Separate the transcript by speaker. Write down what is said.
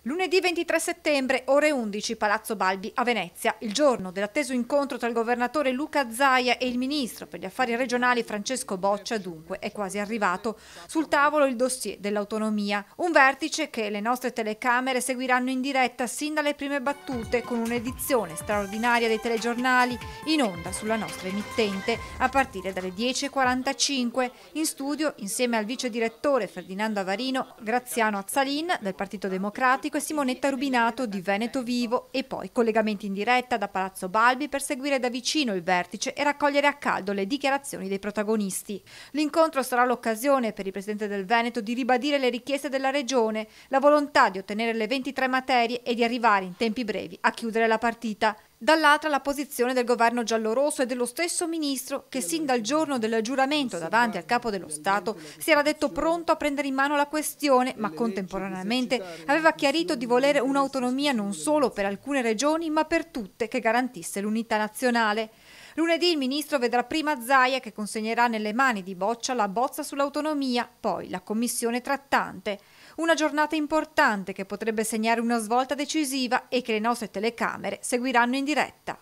Speaker 1: Lunedì 23 settembre, ore 11, Palazzo Balbi a Venezia, il giorno dell'atteso incontro tra il governatore Luca Zaia e il ministro per gli affari regionali Francesco Boccia, dunque è quasi arrivato. Sul tavolo il dossier dell'autonomia, un vertice che le nostre telecamere seguiranno in diretta sin dalle prime battute con un'edizione straordinaria dei telegiornali in onda sulla nostra emittente a partire dalle 10:45. In studio, insieme al vice direttore Ferdinando Avarino, Graziano Azzalin del Partito Democratico e Simonetta Rubinato di Veneto Vivo, e poi collegamenti in diretta da Palazzo Balbi per seguire da vicino il vertice e raccogliere a caldo le dichiarazioni dei protagonisti. L'incontro sarà l'occasione per il Presidente del Veneto di ribadire le richieste della Regione, la volontà di ottenere le 23 materie e di arrivare in tempi brevi a chiudere la partita. Dall'altra la posizione del governo giallorosso e dello stesso ministro che sin dal giorno del giuramento davanti al capo dello Stato si era detto pronto a prendere in mano la questione, ma contemporaneamente aveva chiarito di volere un'autonomia non solo per alcune regioni ma per tutte, che garantisse l'unità nazionale. Lunedì il ministro vedrà prima Zaia, che consegnerà nelle mani di Boccia la bozza sull'autonomia, poi la commissione trattante. Una giornata importante che potrebbe segnare una svolta decisiva e che le nostre telecamere seguiranno in diretta.